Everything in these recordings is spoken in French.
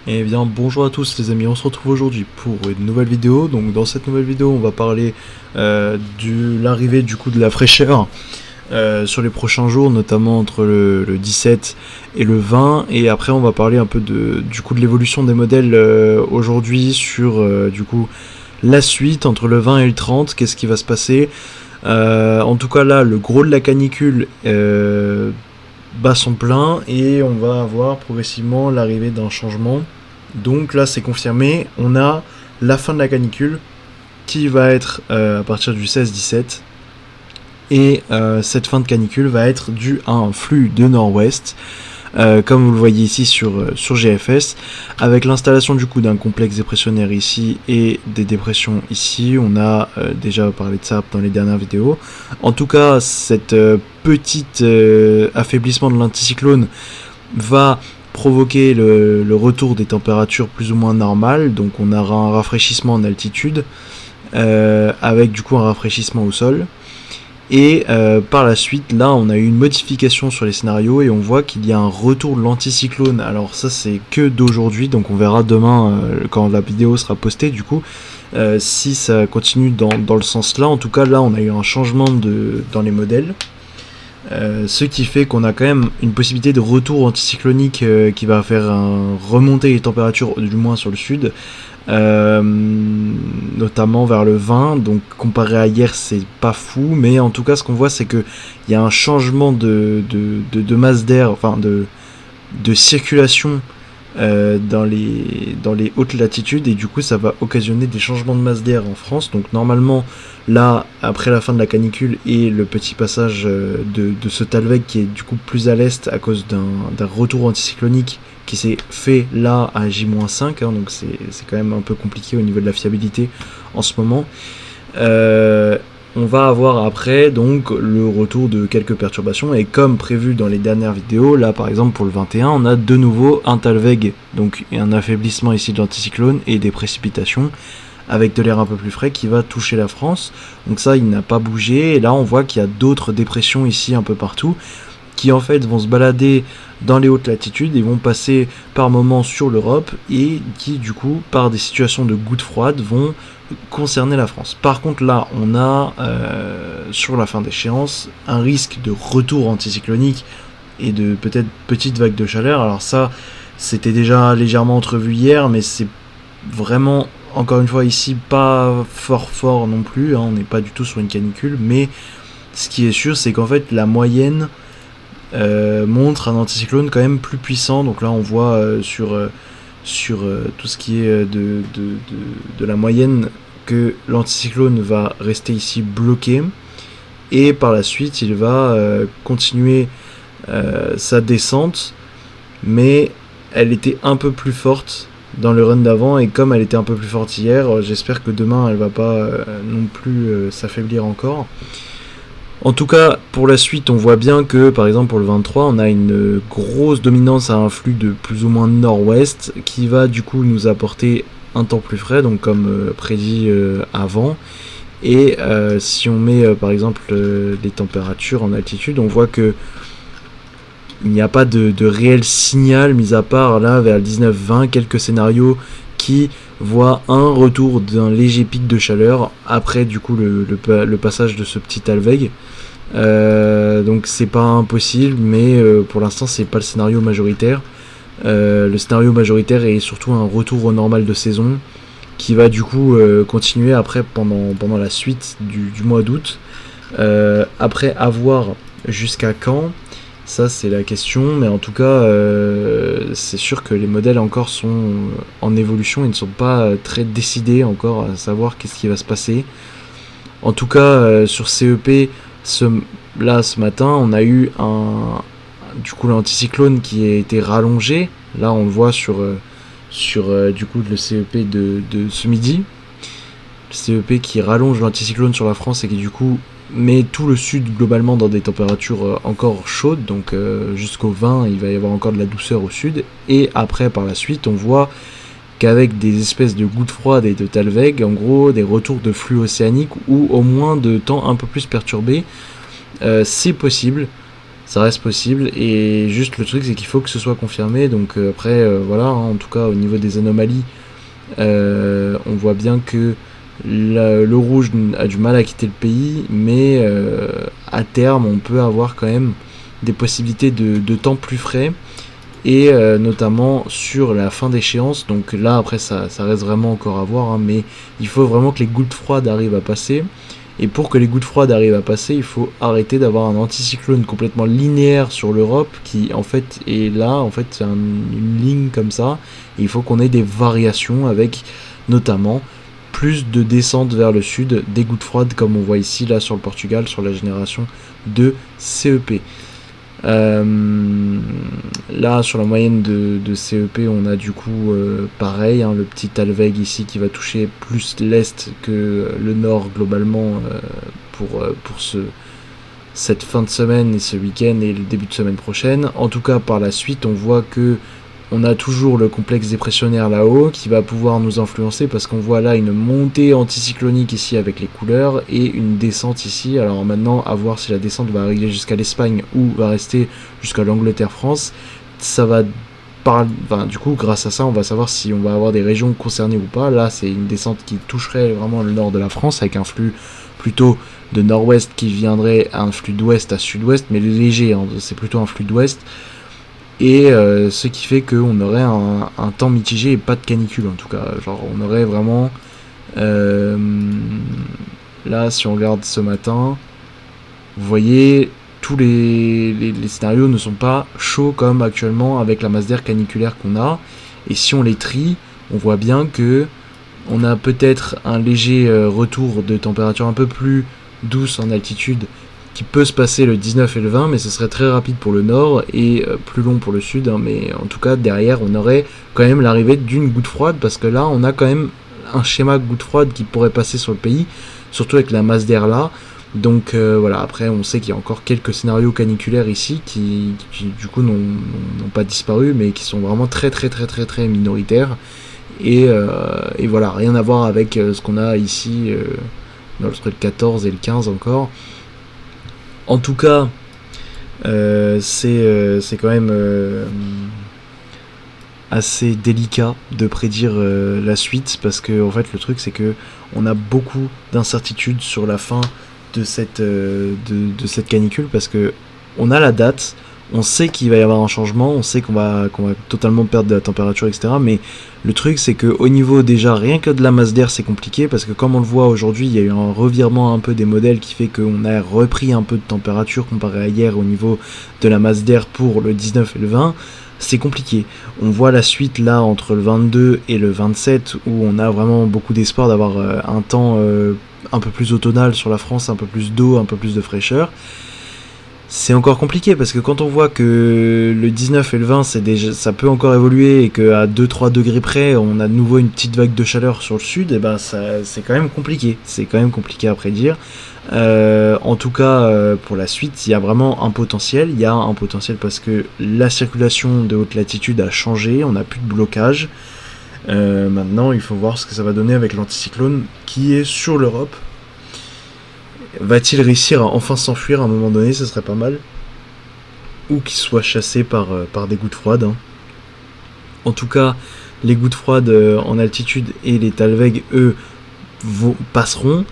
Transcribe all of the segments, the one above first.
Eh bien bonjour à tous les amis, on se retrouve aujourd'hui pour une nouvelle vidéo. Donc dans cette nouvelle vidéo on va parler de l'arrivée du coup de la fraîcheur sur les prochains jours, notamment entre le 17 et le 20. Et après on va parler un peu du coup de l'évolution des modèles aujourd'hui sur du coup la suite entre le 20 et le 30, qu'est-ce qui va se passer. En tout cas là le gros de la canicule bat son plein et on va avoir progressivement l'arrivée d'un changement. Donc là c'est confirmé, on a la fin de la canicule qui va être à partir du 16-17 et cette fin de canicule va être due à un flux de nord-ouest. Comme vous le voyez ici sur GFS, avec l'installation du coup d'un complexe dépressionnaire ici et des dépressions ici. On a déjà parlé de ça dans les dernières vidéos. En tout cas, cette petite affaiblissement de l'anticyclone va provoquer le retour des températures plus ou moins normales. Donc on aura un rafraîchissement en altitude, avec du coup un rafraîchissement au sol. Et par la suite, là, on a eu une modification sur les scénarios et on voit qu'il y a un retour de l'anticyclone. Alors ça, c'est que d'aujourd'hui, donc on verra demain quand la vidéo sera postée, du coup, si ça continue dans le sens là. En tout cas, là, on a eu un changement dans les modèles. Ce qui fait qu'on a quand même une possibilité de retour anticyclonique qui va faire remonter les températures, du moins sur le sud, notamment vers le 20. Donc comparé à hier c'est pas fou, mais en tout cas ce qu'on voit c'est que il y a un changement de masse d'air, enfin de circulation dans les hautes latitudes, et du coup ça va occasionner des changements de masse d'air en France. Donc normalement là, après la fin de la canicule et le petit passage de ce Talweg qui est du coup plus à l'est à cause d'un retour anticyclonique qui s'est fait là à J-5, hein, donc c'est quand même un peu compliqué au niveau de la fiabilité en ce moment. On va avoir après donc le retour de quelques perturbations, et comme prévu dans les dernières vidéos, là par exemple pour le 21 on a de nouveau un Talweg, donc un affaiblissement ici de l'anticyclone et des précipitations avec de l'air un peu plus frais qui va toucher la France. Donc ça il n'a pas bougé, et là on voit qu'il y a d'autres dépressions ici un peu partout qui en fait vont se balader dans les hautes latitudes et vont passer par moments sur l'Europe, et qui du coup par des situations de gouttes froides vont concerner la France. Par contre là on a sur la fin d'échéance un risque de retour anticyclonique et de peut-être petites vagues de chaleur. Alors ça c'était déjà légèrement entrevu hier, mais c'est vraiment encore une fois ici pas fort non plus, hein, on n'est pas du tout sur une canicule, mais ce qui est sûr c'est qu'en fait la moyenne montre un anticyclone quand même plus puissant. Donc là on voit sur tout ce qui est de la moyenne que l'anticyclone va rester ici bloqué, et par la suite il va continuer sa descente, mais elle était un peu plus forte dans le run d'avant, et comme elle était un peu plus forte hier, j'espère que demain elle va pas non plus s'affaiblir encore. En tout cas, pour la suite, on voit bien que, par exemple, pour le 23, on a une grosse dominance à un flux de plus ou moins nord-ouest qui va du coup nous apporter un temps plus frais, donc comme prédit avant. Et si on met par exemple les températures en altitude, on voit que il n'y a pas de réel signal, mis à part là vers le 19-20, quelques scénarios qui voient un retour d'un léger pic de chaleur après du coup le passage de ce petit Talweg. Donc c'est pas impossible, mais pour l'instant c'est pas le scénario majoritaire. Le scénario majoritaire est surtout un retour au normal de saison qui va du coup continuer après pendant la suite du mois d'août. Après avoir jusqu'à quand, ça c'est la question, mais en tout cas c'est sûr que les modèles encore sont en évolution et ne sont pas très décidés encore à savoir qu'est-ce qui va se passer. En tout cas sur CEP, ce matin on a eu du coup l'anticyclone qui a été rallongé. Là on le voit sur du coup le CEP de ce midi, le CEP qui rallonge l'anticyclone sur la France et qui du coup met tout le sud globalement dans des températures encore chaudes, donc jusqu'au 20 il va y avoir encore de la douceur au sud, et après par la suite on voit qu'avec des espèces de gouttes froides et de Talweg, en gros des retours de flux océaniques ou au moins de temps un peu plus perturbés, c'est possible ça reste possible, et juste le truc c'est qu'il faut que ce soit confirmé, donc après voilà, hein, en tout cas au niveau des anomalies, on voit bien que le rouge a du mal à quitter le pays, mais à terme on peut avoir quand même des possibilités de temps plus frais, et notamment sur la fin d'échéance. Donc là après ça reste vraiment encore à voir, hein, mais il faut vraiment que les gouttes froides arrivent à passer, et pour que les gouttes froides arrivent à passer, il faut arrêter d'avoir un anticyclone complètement linéaire sur l'Europe qui en fait est là, en fait c'est une ligne comme ça, et il faut qu'on ait des variations avec notamment plus de descente vers le sud, des gouttes froides comme on voit ici là sur le Portugal, sur la génération de CEP. Là sur la moyenne de CEP on a du coup pareil, hein, le petit Alveg ici qui va toucher plus l'est que le nord globalement pour cette fin de semaine et ce week-end et le début de semaine prochaine. En tout cas par la suite on voit que on a toujours le complexe dépressionnaire là-haut qui va pouvoir nous influencer, parce qu'on voit là une montée anticyclonique ici avec les couleurs et une descente ici. Alors maintenant à voir si la descente va arriver jusqu'à l'Espagne ou va rester jusqu'à l'Angleterre-France. Ça va du coup grâce à ça on va savoir si on va avoir des régions concernées ou pas. Là c'est une descente qui toucherait vraiment le nord de la France avec un flux plutôt de nord-ouest qui viendrait à un flux d'ouest à sud-ouest, mais léger, hein, c'est plutôt un flux d'ouest. Et ce qui fait qu'on aurait un temps mitigé et pas de canicule en tout cas. Genre on aurait vraiment... là si on regarde ce matin, vous voyez, tous les scénarios ne sont pas chauds comme actuellement avec la masse d'air caniculaire qu'on a. Et si on les trie, on voit bien que on a peut-être un léger retour de température un peu plus douce en altitude qui peut se passer le 19 et le 20, mais ce serait très rapide pour le nord et plus long pour le sud, hein, mais en tout cas derrière on aurait quand même l'arrivée d'une goutte froide, parce que là on a quand même un schéma goutte froide qui pourrait passer sur le pays, surtout avec la masse d'air là. Donc voilà, après on sait qu'il y a encore quelques scénarios caniculaires ici qui du coup n'ont pas disparu, mais qui sont vraiment très minoritaires, et voilà, rien à voir avec ce qu'on a ici dans le 14 et le 15 encore. En tout cas, c'est quand même assez délicat de prédire la suite, parce que en fait le truc c'est que on a beaucoup d'incertitudes sur la fin de cette canicule, parce que on a la date, on sait qu'il va y avoir un changement, on sait qu'on va totalement perdre de la température, etc. Mais le truc c'est que au niveau déjà rien que de la masse d'air c'est compliqué, parce que comme on le voit aujourd'hui, il y a eu un revirement un peu des modèles qui fait qu'on a repris un peu de température comparé à hier au niveau de la masse d'air pour le 19 et le 20. C'est compliqué. On voit la suite là entre le 22 et le 27 où on a vraiment beaucoup d'espoir d'avoir un temps un peu plus automnal sur la France, un peu plus d'eau, un peu plus de fraîcheur. C'est encore compliqué, parce que quand on voit que le 19 et le 20 ça peut encore évoluer, et qu'à 2-3 degrés près on a de nouveau une petite vague de chaleur sur le sud, et ben c'est quand même compliqué. C'est quand même compliqué à prédire. En tout cas pour la suite il y a vraiment un potentiel. Il y a un potentiel parce que la circulation de haute latitude a changé, on n'a plus de blocage. Maintenant il faut voir ce que ça va donner avec l'anticyclone qui est sur l'Europe. Va-t-il réussir à enfin s'enfuir à un moment donné? Ce serait pas mal. Ou qu'il soit chassé par des gouttes froides, hein. En tout cas, les gouttes froides en altitude et les Talveg, eux, passeront.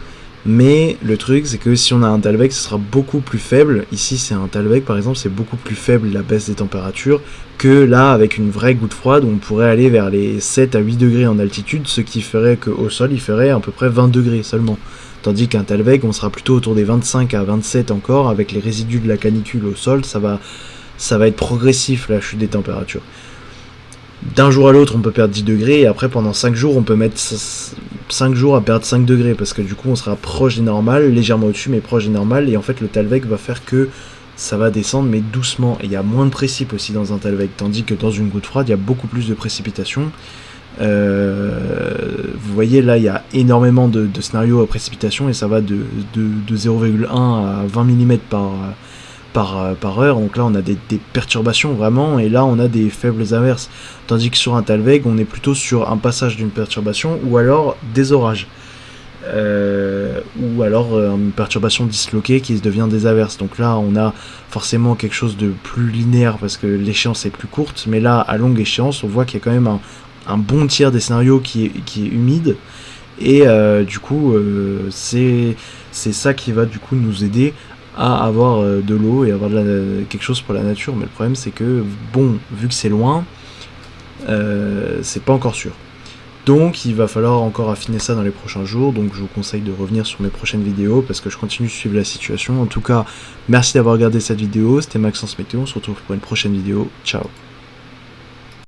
Mais le truc, c'est que si on a un Talveg, ce sera beaucoup plus faible. Ici, c'est un Talveg, par exemple, c'est beaucoup plus faible la baisse des températures que là, avec une vraie goutte froide, où on pourrait aller vers les 7 à 8 degrés en altitude, ce qui ferait qu'au sol, il ferait à peu près 20 degrés seulement. Tandis qu'un Talveg, on sera plutôt autour des 25 à 27 encore, avec les résidus de la canicule au sol, ça va être progressif la chute des températures. D'un jour à l'autre, on peut perdre 10 degrés, et après pendant 5 jours, on peut mettre 5 jours à perdre 5 degrés, parce que du coup on sera proche des normales, légèrement au-dessus, mais proche des normales, et en fait le Talveg va faire que ça va descendre, mais doucement, et il y a moins de précip aussi dans un Talveg, tandis que dans une goutte froide, il y a beaucoup plus de précipitations. Vous voyez là il y a énormément de scénarios à précipitation, et ça va de 0,1 à 20 mm par heure, donc là on a des perturbations vraiment, et là on a des faibles averses, tandis que sur un Talveg on est plutôt sur un passage d'une perturbation ou alors des orages. ou alors une perturbation disloquée qui devient des averses. Donc là, on a forcément quelque chose de plus linéaire parce que l'échéance est plus courte, mais là, à longue échéance, on voit qu'il y a quand même un bon tiers des scénarios qui est humide, et du coup, c'est ça qui va du coup nous aider à avoir de l'eau et avoir quelque chose pour la nature. Mais le problème, c'est que, bon, vu que c'est loin, c'est pas encore sûr. Donc il va falloir encore affiner ça dans les prochains jours, donc je vous conseille de revenir sur mes prochaines vidéos parce que je continue de suivre la situation. En tout cas, merci d'avoir regardé cette vidéo, c'était Maxence Météo, on se retrouve pour une prochaine vidéo, ciao.